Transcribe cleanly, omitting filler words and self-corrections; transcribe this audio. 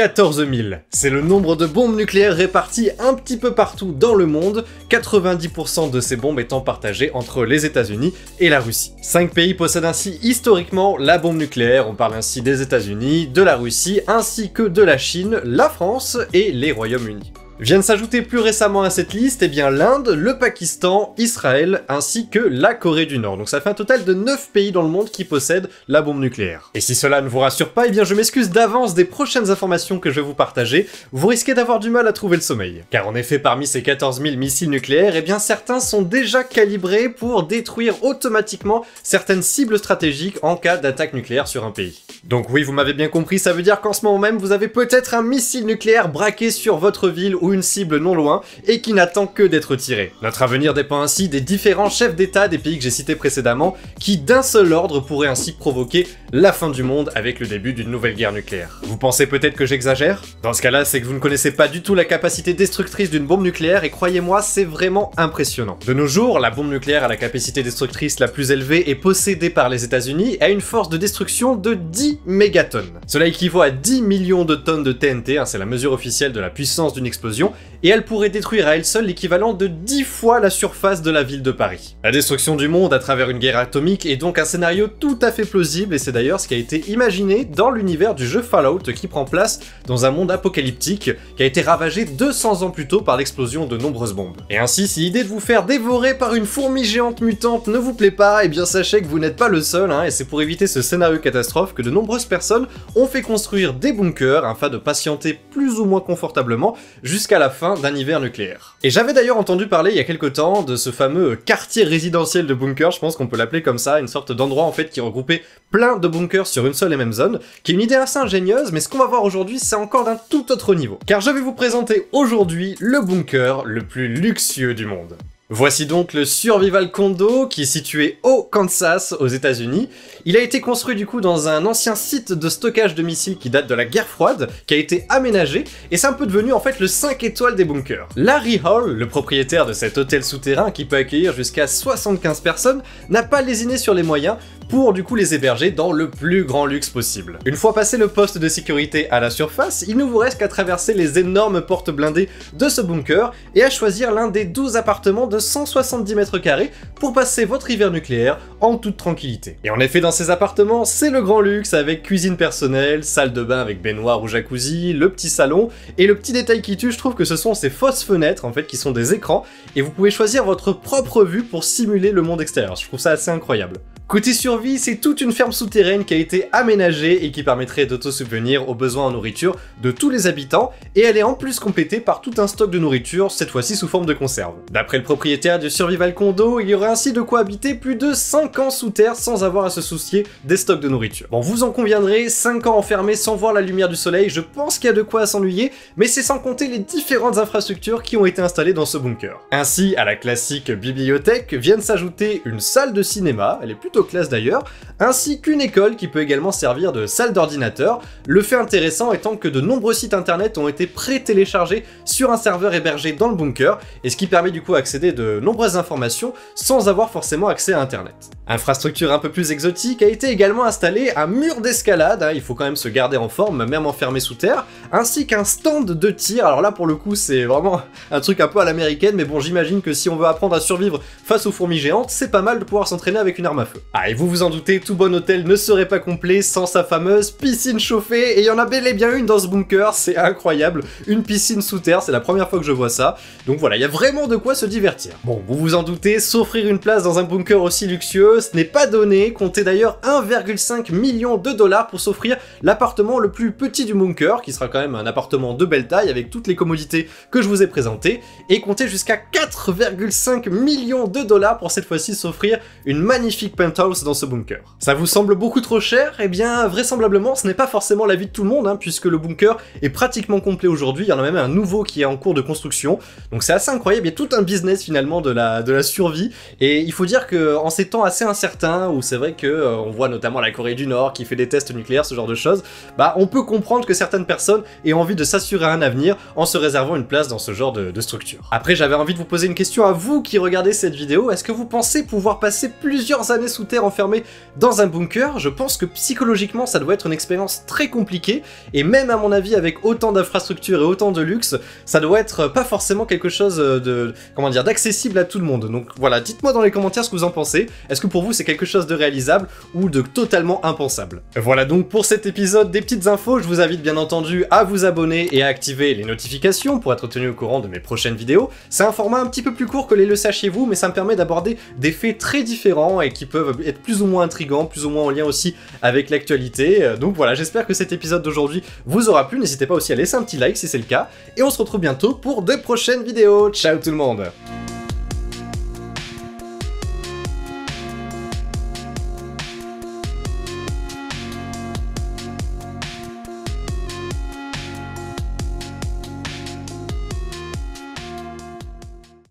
14 000. C'est le nombre de bombes nucléaires réparties un petit peu partout dans le monde, 90% de ces bombes étant partagées entre les États-Unis et la Russie. 5 pays possèdent ainsi historiquement la bombe nucléaire, on parle ainsi des États-Unis, de la Russie, ainsi que de la Chine, la France et les Royaumes-Unis. Viennent s'ajouter plus récemment à cette liste, eh bien l'Inde, le Pakistan, Israël, ainsi que la Corée du Nord. Donc ça fait un total de 9 pays dans le monde qui possèdent la bombe nucléaire. Et si cela ne vous rassure pas, eh bien je m'excuse d'avance des prochaines informations que je vais vous partager, vous risquez d'avoir du mal à trouver le sommeil. Car en effet, parmi ces 14 000 missiles nucléaires, eh bien certains sont déjà calibrés pour détruire automatiquement certaines cibles stratégiques en cas d'attaque nucléaire sur un pays. Donc oui, vous m'avez bien compris, ça veut dire qu'en ce moment même, vous avez peut-être un missile nucléaire braqué sur votre ville ou une cible non loin et qui n'attend que d'être tiré. Notre avenir dépend ainsi des différents chefs d'État des pays que j'ai cités précédemment qui d'un seul ordre pourraient ainsi provoquer la fin du monde avec le début d'une nouvelle guerre nucléaire. Vous pensez peut-être que j'exagère? Dans ce cas-là, c'est que vous ne connaissez pas du tout la capacité destructrice d'une bombe nucléaire et croyez-moi, c'est vraiment impressionnant. De nos jours, la bombe nucléaire à la capacité destructrice la plus élevée est possédée par les États-Unis et a une force de destruction de 10 mégatonnes. Cela équivaut à 10 millions de tonnes de TNT, c'est la mesure officielle de la puissance d'une explosion, et elle pourrait détruire à elle seule l'équivalent de 10 fois la surface de la ville de Paris. La destruction du monde à travers une guerre atomique est donc un scénario tout à fait plausible et c'est d'ailleurs ce qui a été imaginé dans l'univers du jeu Fallout qui prend place dans un monde apocalyptique qui a été ravagé 200 ans plus tôt par l'explosion de nombreuses bombes. Et ainsi, si l'idée de vous faire dévorer par une fourmi géante mutante ne vous plaît pas, eh bien sachez que vous n'êtes pas le seul, et c'est pour éviter ce scénario catastrophe que de nombreuses personnes ont fait construire des bunkers afin de patienter plus ou moins confortablement jusqu'à la fin d'un hiver nucléaire. Et j'avais d'ailleurs entendu parler il y a quelque temps de ce fameux quartier résidentiel de bunkers, je pense qu'on peut l'appeler comme ça, une sorte d'endroit en fait qui regroupait plein de bunkers sur une seule et même zone, qui est une idée assez ingénieuse, mais ce qu'on va voir aujourd'hui c'est encore d'un tout autre niveau. Car je vais vous présenter aujourd'hui le bunker le plus luxueux du monde. Voici donc le Survival Condo qui est situé au Kansas aux États-Unis. Il a été construit du coup dans un ancien site de stockage de missiles qui date de la guerre froide, qui a été aménagé et c'est un peu devenu en fait le 5 étoiles des bunkers. Larry Hall, le propriétaire de cet hôtel souterrain qui peut accueillir jusqu'à 75 personnes, n'a pas lésiné sur les moyens pour du coup les héberger dans le plus grand luxe possible. Une fois passé le poste de sécurité à la surface, il ne vous reste qu'à traverser les énormes portes blindées de ce bunker et à choisir l'un des 12 appartements de 170 mètres carrés pour passer votre hiver nucléaire en toute tranquillité. Et en effet, dans ces appartements, c'est le grand luxe avec cuisine personnelle, salle de bain avec baignoire ou jacuzzi, le petit salon, et le petit détail qui tue, je trouve que ce sont ces fausses fenêtres en fait qui sont des écrans, et vous pouvez choisir votre propre vue pour simuler le monde extérieur. Je trouve ça assez incroyable. Côté survie, c'est toute une ferme souterraine qui a été aménagée et qui permettrait d'auto-subvenir aux besoins en nourriture de tous les habitants, et elle est en plus complétée par tout un stock de nourriture, cette fois-ci sous forme de conserve. D'après le propriétaire du Survival Condo, il y aurait ainsi de quoi habiter plus de 5 ans sous terre sans avoir à se soucier des stocks de nourriture. Bon, vous en conviendrez, 5 ans enfermés sans voir la lumière du soleil, je pense qu'il y a de quoi s'ennuyer, mais c'est sans compter les différentes infrastructures qui ont été installées dans ce bunker. Ainsi, à la classique bibliothèque, viennent s'ajouter une salle de cinéma, elle est plutôt classe d'ailleurs, ainsi qu'une école qui peut également servir de salle d'ordinateur, le fait intéressant étant que de nombreux sites internet ont été pré-téléchargés sur un serveur hébergé dans le bunker, et ce qui permet du coup d'accéder de nombreuses informations sans avoir forcément accès à internet. Infrastructure un peu plus exotique, a été également installé un mur d'escalade, il faut quand même se garder en forme, même enfermé sous terre, ainsi qu'un stand de tir. Alors là pour le coup c'est vraiment un truc un peu à l'américaine, mais bon j'imagine que si on veut apprendre à survivre face aux fourmis géantes, c'est pas mal de pouvoir s'entraîner avec une arme à feu. Ah, et vous vous en doutez, tout bon hôtel ne serait pas complet sans sa fameuse piscine chauffée, et il y en a bel et bien une dans ce bunker, c'est incroyable, une piscine sous terre, c'est la première fois que je vois ça, donc voilà, il y a vraiment de quoi se divertir. Bon, vous vous en doutez, s'offrir une place dans un bunker aussi luxueux, ce n'est pas donné, comptez d'ailleurs 1,5 million de dollars pour s'offrir l'appartement le plus petit du bunker, qui sera quand même un appartement de belle taille avec toutes les commodités que je vous ai présentées, et comptez jusqu'à 4,5 millions de dollars pour cette fois-ci s'offrir une magnifique penthouse dans ce bunker. Ça vous semble beaucoup trop cher? Eh bien, vraisemblablement, ce n'est pas forcément l'avis de tout le monde, puisque le bunker est pratiquement complet aujourd'hui, il y en a même un nouveau qui est en cours de construction, donc c'est assez incroyable, il y a tout un business finalement de la survie, et il faut dire qu'en ces temps assez assez incertain, où c'est vrai que on voit notamment la Corée du Nord qui fait des tests nucléaires, ce genre de choses, bah on peut comprendre que certaines personnes aient envie de s'assurer un avenir en se réservant une place dans ce genre de structure. Après, j'avais envie de vous poser une question à vous qui regardez cette vidéo. Est-ce que vous pensez pouvoir passer plusieurs années sous terre enfermé dans un bunker? Je pense que psychologiquement ça doit être une expérience très compliquée, et même à mon avis avec autant d'infrastructures et autant de luxe, ça doit être pas forcément quelque chose de, comment dire, d'accessible à tout le monde. Donc voilà, dites-moi dans les commentaires ce que vous en pensez. Est-ce que pour vous c'est quelque chose de réalisable ou de totalement impensable? Voilà donc pour cet épisode des petites infos. Je vous invite bien entendu à vous abonner et à activer les notifications pour être tenu au courant de mes prochaines vidéos. C'est un format un petit peu plus court que les Le Sachiez-vous, mais ça me permet d'aborder des faits très différents et qui peuvent être plus ou moins intrigants, plus ou moins en lien aussi avec l'actualité. Donc voilà, j'espère que cet épisode d'aujourd'hui vous aura plu. N'hésitez pas aussi à laisser un petit like si c'est le cas, et on se retrouve bientôt pour de prochaines vidéos. Ciao tout le monde!